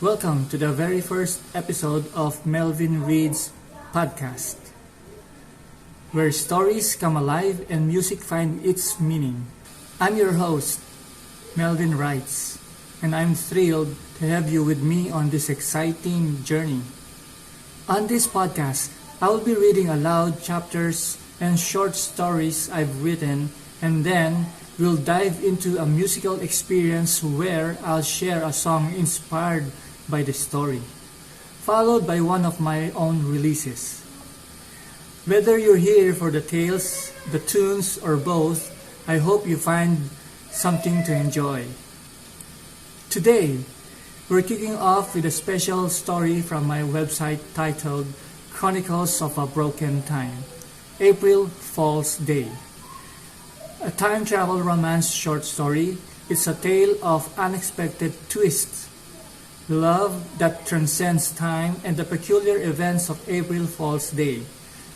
Welcome to the very first episode of Melvin Reads Podcast, where stories come alive and music find its meaning. I'm your host, Melvin Writes, and I'm thrilled to have you with me on this exciting journey. On this podcast, I will be reading aloud chapters and short stories I've written, and then we'll dive into a musical experience where I'll share a song inspired by the story, followed by one of my own releases. Whether you're here for the tales, the tunes, or both, I hope you find something to enjoy. Today, we're kicking off with a special story from my website titled Chronicles of a Broken Time, April Fool's Day. A time travel romance short story, it's a tale of unexpected twists, love that transcends time, and the peculiar events of April Fool's Day.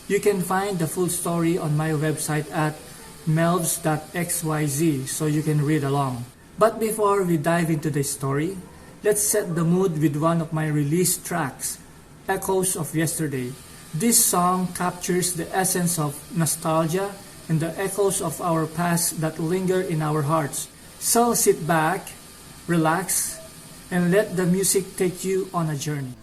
You can find the full story on my website at melvs.xyz so you can read along. But before we dive into the story, let's set the mood with one of my released tracks, Echoes of Yesterday. This song captures the essence of nostalgia and the echoes of our past that linger in our hearts. So sit back, relax, and let the music take you on a journey.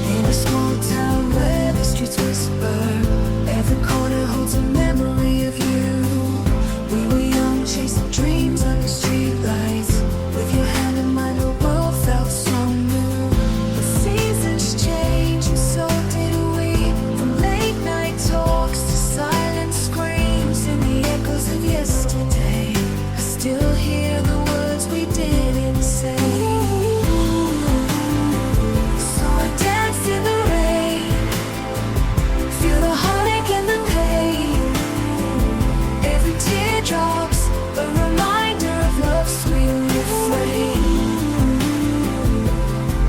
In a small town where the streets whisper, every corner holds a memory of you. We were young, chasing dreams under streetlights. With your hand in mine, the world felt so new. The seasons change, and so did we. From late night talks to silent screams, in the echoes of yesterday, I still hear the words we didn't say. So I dance in the rain, feel the heartache and the pain. Every teardrop's a reminder of love's sweet refrain.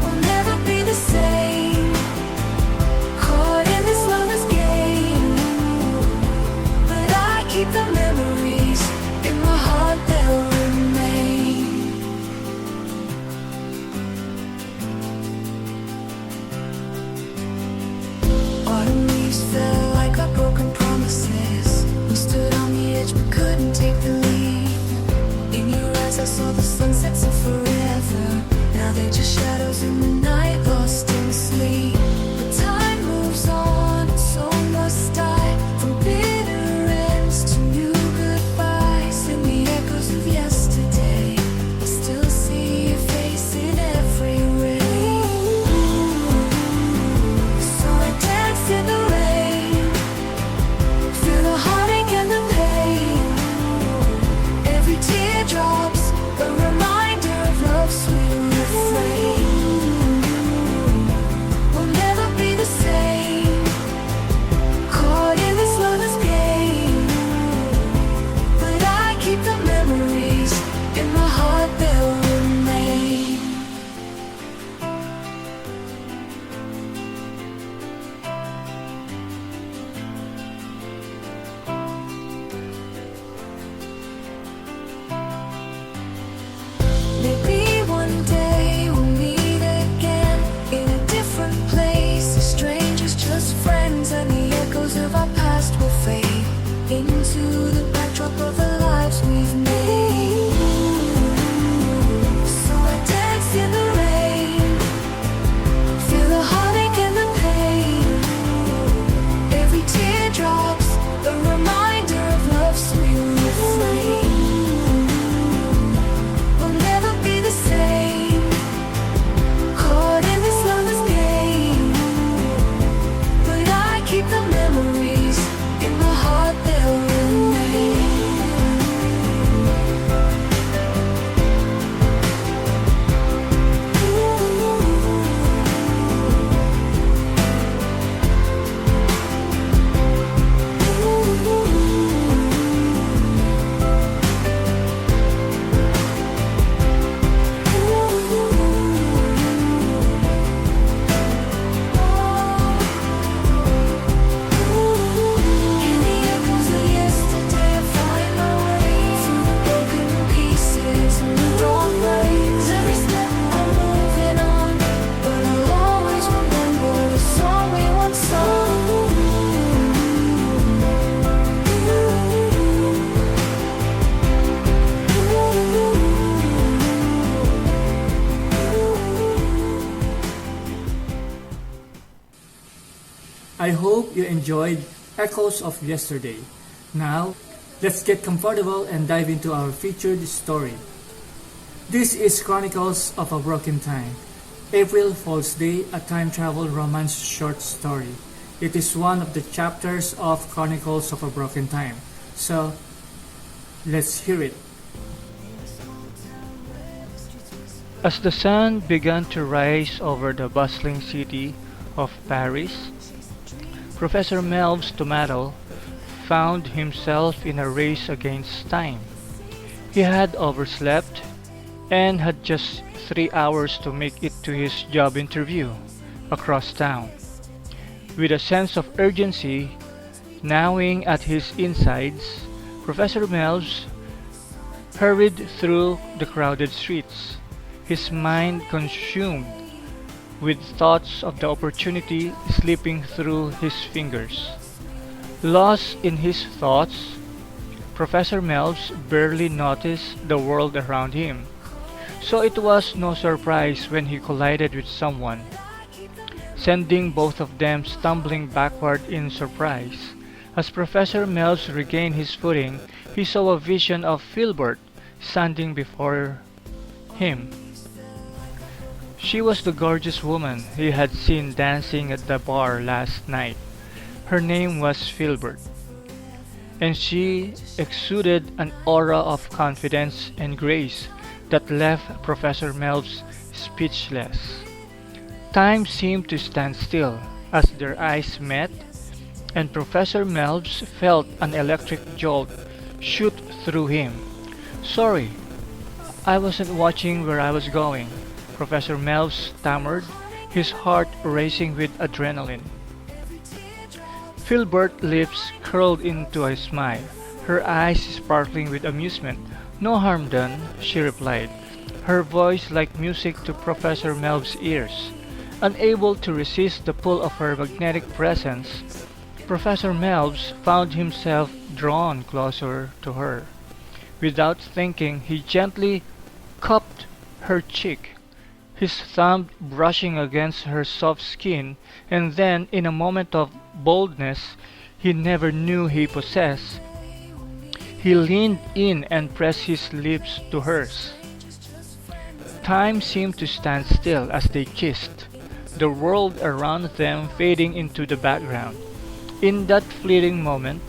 We'll never be the same, caught in this lover's game. But I keep the memories in my heart, they'll remain. Autumn leaves fell like our broken promises. We stood on the edge but couldn't take the lead. In your eyes I saw the sunsets of forever. Now they're just shadows in the night, lost in sleep. But time moves on, and so must I. From bitter ends to new goodbyes, in the echoes of yesterday, I still see your face in every ray. So I dance in the rain, feel the heartache and the pain. Every teardrop's a reminder of love's sweet refrain. We'll never be the same, caught in this lover's game. But I keep the memories in my heart, they'll remain. Maybe one day we'll meet again in a different place, as strangers, just friends, and the echoes of our past will fade into the backdrop of the lives we've made. So I dance in the rain, feel the heartache and the pain. Every teardrop's a reminder of love's sweet refrain. We'll never be the I hope you enjoyed Echoes of Yesterday. Now, let's get comfortable and dive into our featured story. This is Chronicles of a Broken Time. April Fool's Day, a time travel romance short story. It is one of the chapters of Chronicles of a Broken Time. So, let's hear it. As the sun began to rise over the bustling city of Paris, Professor Melv's tomato found himself in a race against time. He had overslept and had just 3 hours to make it to his job interview across town. With a sense of urgency gnawing at his insides, Professor Melvs hurried through the crowded streets, his mind consumed with thoughts of the opportunity slipping through his fingers. Lost in his thoughts, Professor Melvs barely noticed the world around him, so it was no surprise when he collided with someone, sending both of them stumbling backward in surprise. As Professor Melvs regained his footing, he saw a vision of Filbert standing before him. She was the gorgeous woman he had seen dancing at the bar last night. Her name was Filbert, and she exuded an aura of confidence and grace that left Professor Melvs speechless. Time seemed to stand still as their eyes met, and Professor Melvs felt an electric jolt shoot through him. "Sorry, I wasn't watching where I was going," Professor Melvs stammered, his heart racing with adrenaline. Filbert's lips curled into a smile, her eyes sparkling with amusement. "No harm done," she replied, her voice like music to Professor Melv's ears. Unable to resist the pull of her magnetic presence, Professor Melvs found himself drawn closer to her. Without thinking, he gently cupped her cheek, his thumb brushing against her soft skin, and then, in a moment of boldness he never knew he possessed, he leaned in and pressed his lips to hers. Time seemed to stand still as they kissed, the world around them fading into the background. In that fleeting moment,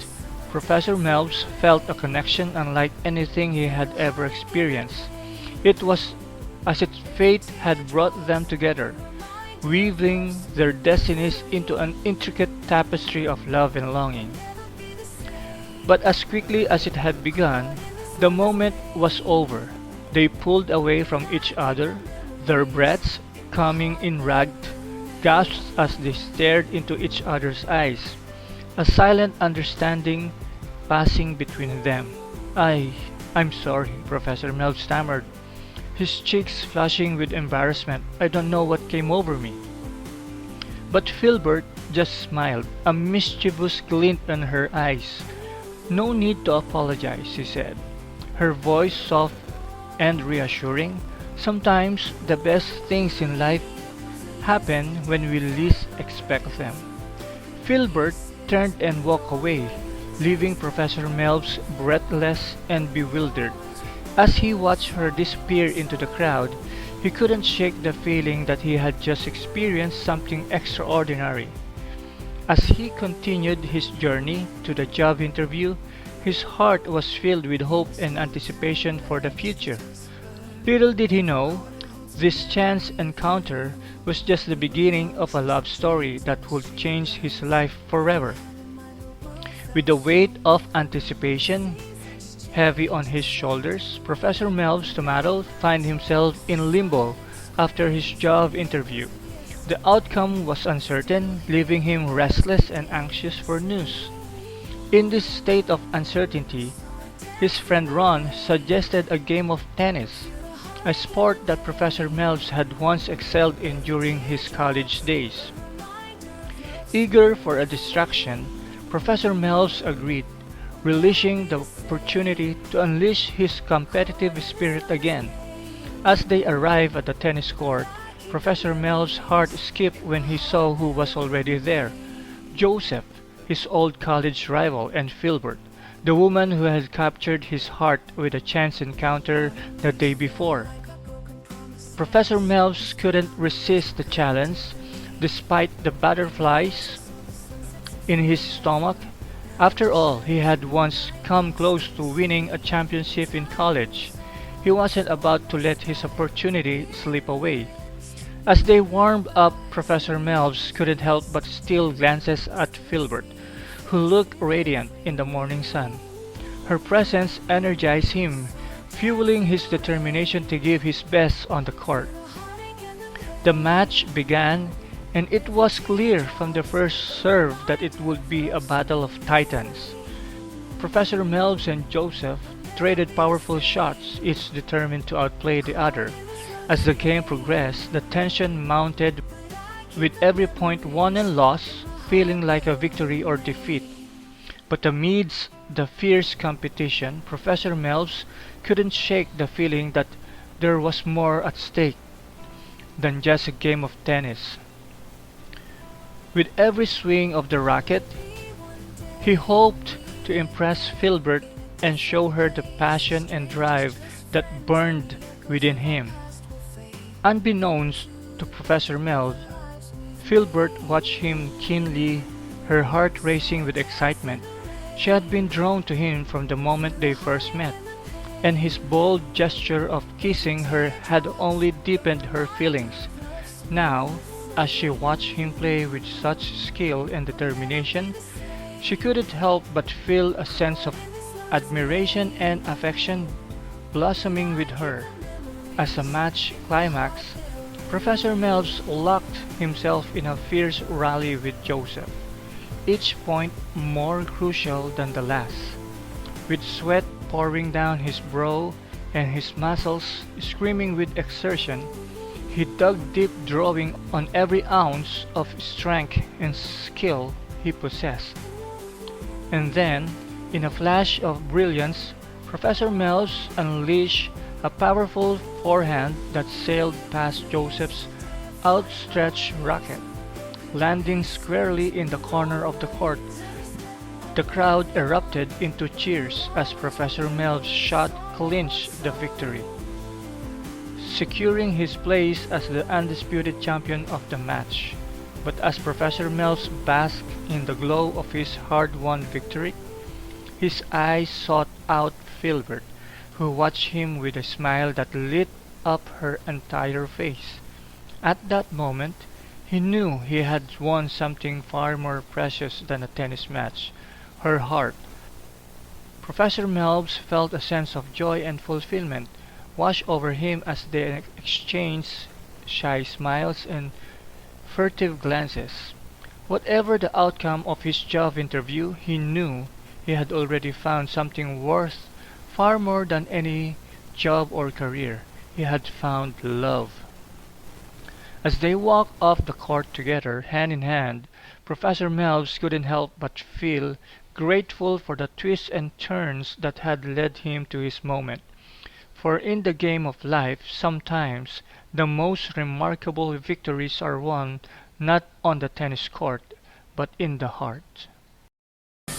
Professor Melvs felt a connection unlike anything he had ever experienced. It was as if fate had brought them together, weaving their destinies into an intricate tapestry of love and longing. But as quickly as it had begun, the moment was over. They pulled away from each other, their breaths coming in ragged gasps as they stared into each other's eyes, a silent understanding passing between them. I'm sorry," Professor Melv stammered, his cheeks flushing with embarrassment. "I don't know what came over me." But Filbert just smiled, a mischievous glint in her eyes. "No need to apologize," she said, her voice soft and reassuring. "Sometimes the best things in life happen when we least expect them." Filbert turned and walked away, leaving Professor Melvs breathless and bewildered. As he watched her disappear into the crowd, he couldn't shake the feeling that he had just experienced something extraordinary. As he continued his journey to the job interview, his heart was filled with hope and anticipation for the future. Little did he know, this chance encounter was just the beginning of a love story that would change his life forever. With the weight of anticipation heavy on his shoulders, Professor Melv's tomato found himself in limbo after his job interview. The outcome was uncertain, leaving him restless and anxious for news. In this state of uncertainty, his friend Ron suggested a game of tennis, a sport that Professor Melvs had once excelled in during his college days. Eager for a distraction, Professor Melvs agreed, relishing the opportunity to unleash his competitive spirit again. As they arrived at the tennis court, Professor Melv's heart skipped when he saw who was already there. Joseph, his old college rival, and Filbert, the woman who had captured his heart with a chance encounter the day before. Professor Melvs couldn't resist the challenge, despite the butterflies in his stomach. After all, he had once come close to winning a championship in college. He wasn't about to let his opportunity slip away. As they warmed up, Professor Melvs couldn't help but steal glances at Filbert, who looked radiant in the morning sun. Her presence energized him, fueling his determination to give his best on the court. The match began, and it was clear from the first serve that it would be a battle of titans. Professor Melvs and Joseph traded powerful shots, each determined to outplay the other. As the game progressed, the tension mounted, with every point won and lost feeling like a victory or defeat. But amidst the fierce competition, Professor Melvs couldn't shake the feeling that there was more at stake than just a game of tennis. With every swing of the racket, he hoped to impress Filbert and show her the passion and drive that burned within him. Unbeknownst to Professor Melv, Filbert watched him keenly, her heart racing with excitement. She had been drawn to him from the moment they first met, and his bold gesture of kissing her had only deepened her feelings. Now, as she watched him play with such skill and determination, she couldn't help but feel a sense of admiration and affection blossoming with her. As a match climax, Professor Melvs locked himself in a fierce rally with Joseph, each point more crucial than the last. With sweat pouring down his brow and his muscles screaming with exertion, he dug deep, drawing on every ounce of strength and skill he possessed. And then, in a flash of brilliance, Professor Melvs unleashed a powerful forehand that sailed past Joseph's outstretched racket, landing squarely in the corner of the court. The crowd erupted into cheers as Professor Melv's shot clinched the victory, securing his place as the undisputed champion of the match. But as Professor Melvs basked in the glow of his hard-won victory, his eyes sought out Filbert, who watched him with a smile that lit up her entire face. At that moment, he knew he had won something far more precious than a tennis match, her heart. Professor Melvs felt a sense of joy and fulfillment wash over him as they exchanged shy smiles and furtive glances. Whatever the outcome of his job interview, he knew he had already found something worth far more than any job or career. He had found love. As they walked off the court together, hand in hand, Professor Melvs couldn't help but feel grateful for the twists and turns that had led him to his moment. For in the game of life, sometimes the most remarkable victories are won not on the tennis court, but in the heart.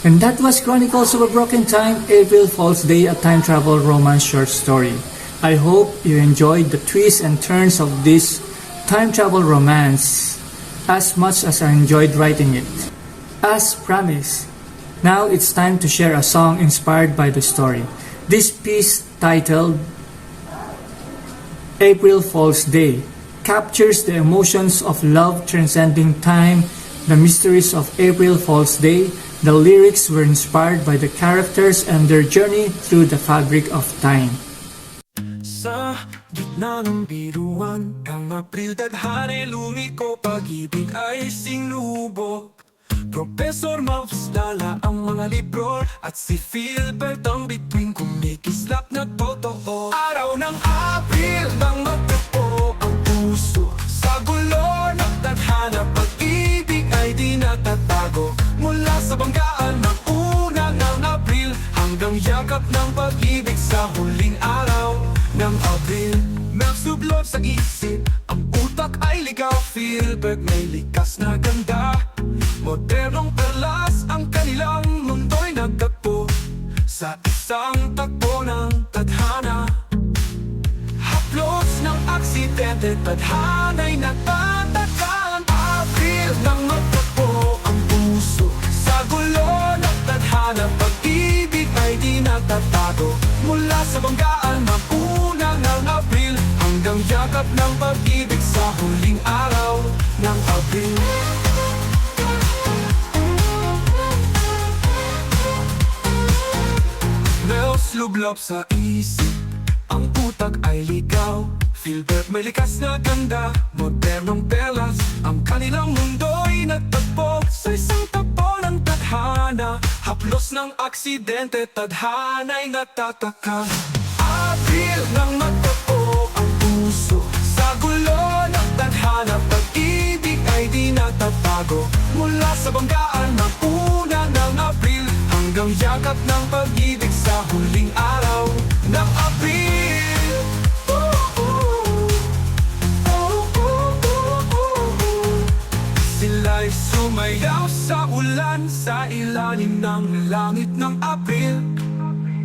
And that was Chronicles of a Broken Time, April Fool's Day, a time travel romance short story. I hope you enjoyed the twists and turns of this time travel romance as much as I enjoyed writing it. As promised, now it's time to share a song inspired by the story. This piece, titled April Fool's Day, captures the emotions of love transcending time, the mysteries of April Fool's Day. The lyrics were inspired by the characters and their journey through the fabric of time. Sa gitna ng biruan, ang April tadhane lumiko, pag-ibig ay sinubok. Professor Melvs dala ang mga libro, at si Filbert ang bituin kumikislap na totoo. Araw ng April nang magtagpo ang puso, sa gulo ng tadhana, pag-ibig ay di natatago. Mula sa banggaan ng una ng April, hanggang yakap ng pag-ibig sa huling araw ng April. Nagsublot sa isip, ang utak ay ligaw. Filbert may likas na ganda, modernong perlas, ang kanilang mundo'y nagtagpo sa isang tagpo ng tadhana. Haplos ng aksidente, tadhana'y nagtatakan. Abril nang magtagpo ang puso sa gulo ng tadhana. Pag-ibig ay di natatago mula sa banggaan ng una ng Abril hanggang yakap ng pag-ibig sa huling araw ng Abril. Mel's lublab sa isip, ang utak ay ligaw. Filbert may likas na ganda, modernong perlas, ang kanilang mundo'y nagtagpo sa isang tagpo ng tadhana. Haplos ng aksidente, tadhana'y natataka. Abril nang magtagpo ang puso sa gulo ng tadhana. Pag-ibig ay di natatago mula sa banggaan ng una ng Abril hanggang yakap ng pag-ibig sa huling araw ng Abril. Sila'y sumayaw sa ulan sa ilalim ng langit ng Abril.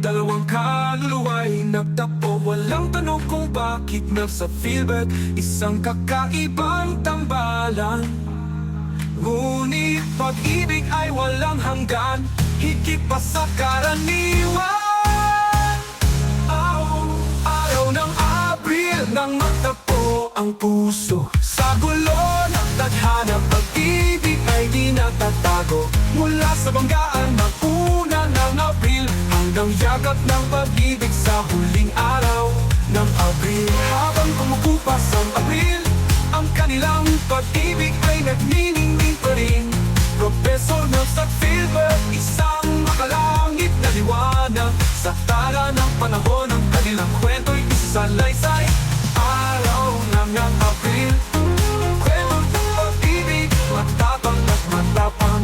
Dalawang kaluluwa'y nagtapo, walang tanong kung bakit. Mel sa Filbert, isang kakaibang tambalan. Ngunit pag-ibig ay walang hanggan, higit pa sa karaniwan. Araw ng Abril nang magtagpo ang puso sa gulo ng tadhana. Pag-ibig ay di natatago mula sa banggaan ng una ng Abril hanggang yakap ng pag-ibig sa huling araw ng Abril. Habang kumukupas ang Abril, ang kanilang pag-ibig ay nagniningning pa rin. Professor Melvin at Filbert, isang makalangit na liwanag. Sa tala ng panahon, ang kanilang kwento'y isasalaysay. Araw ng Abril, kwento ng pag-ibig, matapang at matapang.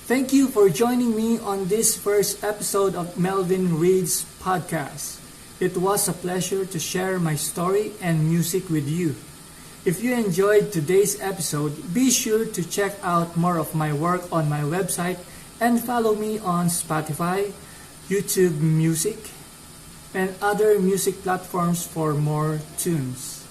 Thank you for joining me on this first episode of Melvin Reads Podcast. It was a pleasure to share my story and music with you. If you enjoyed today's episode, be sure to check out more of my work on my website and follow me on Spotify, YouTube Music, and other music platforms for more tunes.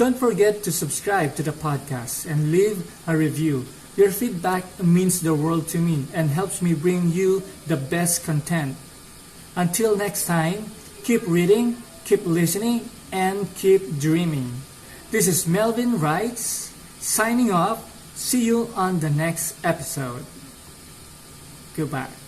Don't forget to subscribe to the podcast and leave a review. Your feedback means the world to me and helps me bring you the best content. Until next time, keep reading, keep listening, and keep dreaming. This is Melvin Writes, signing off. See you on the next episode. Goodbye.